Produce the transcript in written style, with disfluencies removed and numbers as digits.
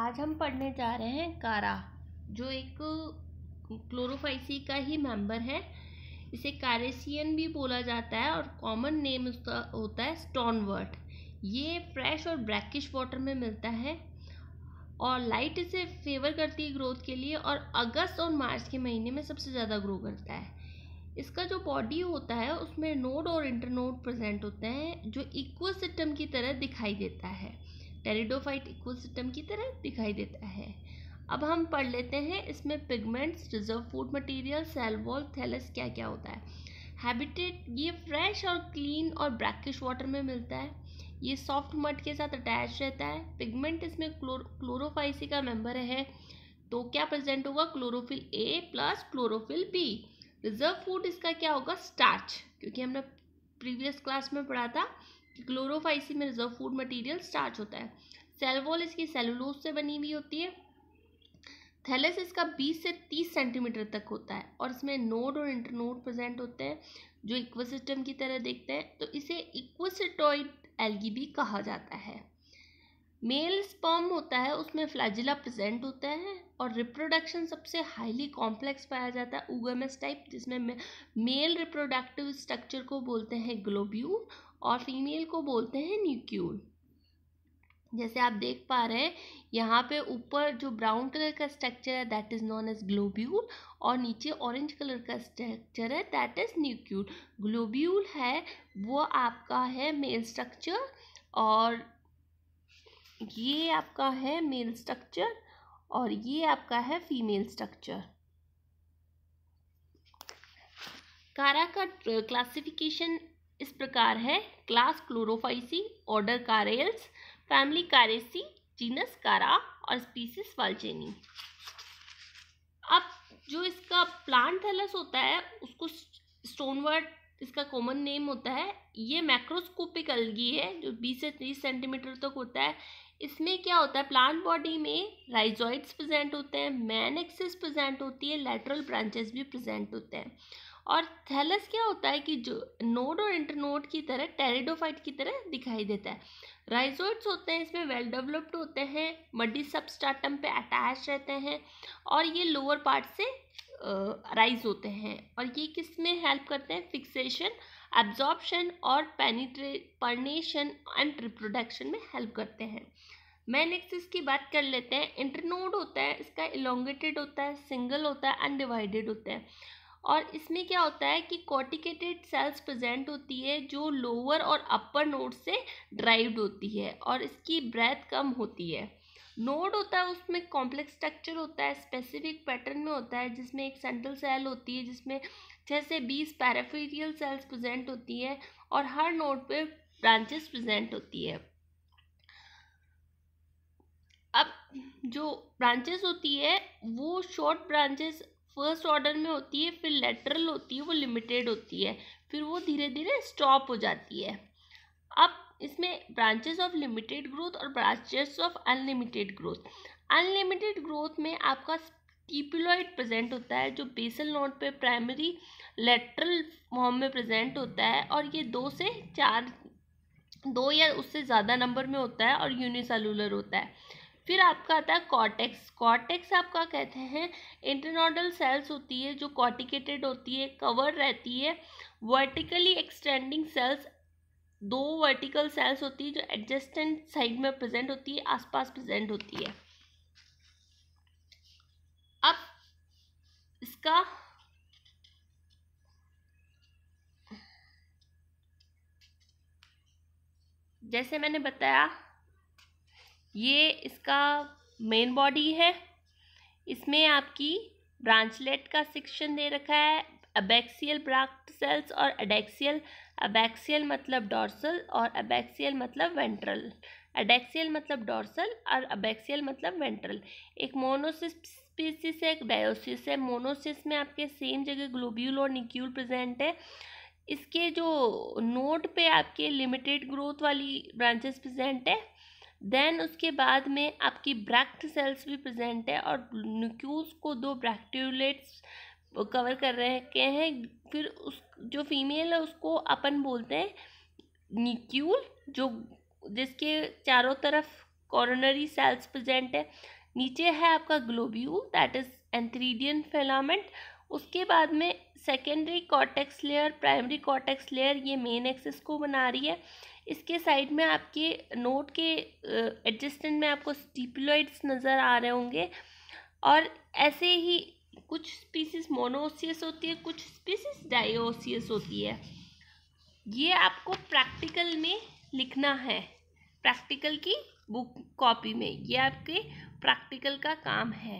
आज हम पढ़ने जा रहे हैं कारा, जो एक क्लोरोफाइसी का ही मेंबर है। इसे कारेसियन भी बोला जाता है और कॉमन नेम उसका होता है स्टोनवर्ट। ये फ्रेश और ब्रैकिश वाटर में मिलता है और लाइट इसे फेवर करती है ग्रोथ के लिए, और अगस्त और मार्च के महीने में सबसे ज़्यादा ग्रो करता है। इसका जो बॉडी होता है उसमें नोड और इंटरनोड प्रेजेंट होते हैं, जो इक्वल सिस्टम की तरह दिखाई देता है। टेरिडोफाइट इक्वल सिस्टम की तरह दिखाई देता है। अब हम पढ़ लेते हैं इसमें pigments, reserve food material, cell wall, thallus क्या क्या होता है। हैबिटेट, ये फ्रेश और क्लीन और ब्रैकिश वाटर में मिलता है। ये सॉफ्ट मड के साथ अटैच रहता है। पिगमेंट इसमें क्लोरोफाइसी का मेंबर है, तो क्या प्रेजेंट होगा, chlorophyll A plus chlorophyll B. Reserve food इसका क्या होगा, स्टार्च, क्योंकि हमने प्रीवियस क्लास में पढ़ा था कि क्लोरोफाइसी में रिजर्व फूड मटेरियल स्टार्च होता है। सेल वॉल इसकी सेलुलोज से बनी हुई होती है। थैलस इसका 20 से 30 सेंटीमीटर तक होता है और इसमें नोड और इंटरनोड प्रेजेंट होते हैं जो इक्वसिस्टम की तरह दिखते हैं, तो इसे इक्वसिटॉइड एल्गी भी कहा जाता है। मेल स्पर्म होता है, उसमें फ्लैजिला प्रेजेंट होता है और रिप्रोडक्शन सबसे हाईली कॉम्प्लेक्स पाया जाता है ऊगमस टाइप, जिसमें मेल रिप्रोडक्टिव स्ट्रक्चर को बोलते हैं ग्लोब्यूल और फीमेल को बोलते हैं न्यूक्यूल। जैसे आप देख पा रहे हैं यहाँ पे ऊपर जो ब्राउन कलर का स्ट्रक्चर है that is known as globule, और नीचे ऑरेंज कलर का स्ट्रक्चर है दैट इज न्यूक्यूल। ग्लोब्यूल है वो आपका है मेल स्ट्रक्चर और ये आपका है मेल स्ट्रक्चर और ये आपका है फीमेल स्ट्रक्चर। कारा का क्लासिफिकेशन इस प्रकार है, class chlorophyceae, order Charales, family Characeae, genus Chara और स्पीसीज वाल्चेनी। अब जो इसका प्लांट थैलस होता है उसको स्टोनवर्ट इसका कॉमन नेम होता है। ये मैक्रोस्कोपिक अलगी है जो 20 से 30 सेंटीमीटर तक होता है। इसमें क्या होता है, प्लांट बॉडी में राइजोइड्स प्रेजेंट होते हैं, मैन एक्सिस प्रेजेंट होती है, लेटरल ब्रांचेस भी प्रेजेंट होते हैं। और थैलस क्या होता है कि जो नोड और इंटरनोड की तरह टेरिडोफाइट की तरह दिखाई देता है। राइजोइड्स होते हैं, इसमें वेल डेवलप्ड होते हैं, मडी सबस्ट्राटम पे अटैच रहते हैं और ये लोअर पार्ट से राइज होते हैं। और ये किस में हेल्प करते हैं, फिक्सेशन, एब्जॉर्प्शन और पर्नेशन एंड रिप्रोडक्शन में हेल्प करते हैं। मैन एक्सिस की बात कर लेते हैं। इंटरनोड होता है, इसका इलोंगेटेड होता है, सिंगल होता है, अनडिवाइडेड होता है। और इसमें क्या होता है कि कॉर्टिकेटेड सेल्स प्रेजेंट होती है जो लोअर और अपर नोड से ड्राइव्ड होती है और इसकी ब्रेथ कम होती है। नोड होता है, उसमें कॉम्प्लेक्स स्ट्रक्चर होता है, स्पेसिफिक पैटर्न में होता है, जिसमें एक सेंट्रल सेल होती है जिसमें 6 से 20 पैराफेरियल सेल्स प्रेजेंट होती है और हर नोड पे ब्रांचेस प्रेजेंट होती है। अब जो ब्रांचेस होती है वो शॉर्ट ब्रांचेस फर्स्ट ऑर्डर में होती है, फिर लेटरल होती है, वो लिमिटेड होती है, फिर वो धीरे धीरे स्टॉप हो जाती है। अब इसमें ब्रांचेस ऑफ लिमिटेड ग्रोथ और branches of unlimited growth. Unlimited growth में आपका स्टिपुलॉइड प्रेजेंट होता है जो बेसल नोड पे प्राइमरी लेटरल फॉर्म में प्रेजेंट होता है और ये 2 या उससे ज़्यादा नंबर में होता है और यूनिसेलुलर होता है। फिर आपका आता है कॉर्टेक्स। कॉर्टेक्स आपका कहते हैं इंटरनोडल सेल्स होती है जो कॉर्टिकेटेड होती है, कवर रहती है, vertically extending cells, 2 vertical cells होती है जो एडजेसेंट साइड में प्रेजेंट होती है, आसपास प्रेजेंट होती है। अब इसका जैसे मैंने बताया ये इसका मेन बॉडी है, इसमें आपकी ब्रांचलेट का सेक्शन दे रखा है, अबैक्सियल ब्रैक्ट सेल्स और एडेक्सियल। अबैक्सियल मतलब डॉर्सल और अबैक्सियल मतलब वेंट्रल। एडेक्सियल मतलब डॉर्सल और अबैक्सियल मतलब वेंट्रल। एक मोनोसिस स्पीसीज है, एक डायोसिस है। मोनोसिस में आपके सेम जगह ग्लोब्यूल और न्यूक्यूल प्रेजेंट है। इसके जो नोड पे आपके लिमिटेड ग्रोथ वाली ब्रांचेस प्रेजेंट है। देन उसके बाद में आपकी ब्रैक्ट सेल्स भी प्रेजेंट है और न्यूक्यूल्स को 2 ब्रैक्ट्यूलेट्स कवर कर रहे हैं। फिर उस जो फीमेल है उसको अपन बोलते हैं न्यूक्यूल, जो जिसके चारों तरफ कोरोनरी सेल्स प्रेजेंट है। नीचे है आपका ग्लोब्यूल, दैट इज एंथ्रीडियन फिलामेंट। उसके बाद में secondary cortex layer, primary cortex layer, ये मेन एक्सिस को बना रही है। इसके साइड में आपके नोट के एडजस्टेंट में आपको स्टिपुलॉइड्स नज़र आ रहे होंगे। और ऐसे ही कुछ स्पीसीज मोनोओसियस होती है, कुछ स्पीसीज डाइओसियस होती है। ये आपको प्रैक्टिकल में लिखना है, प्रैक्टिकल की बुक कॉपी में, ये आपके प्रैक्टिकल का काम है।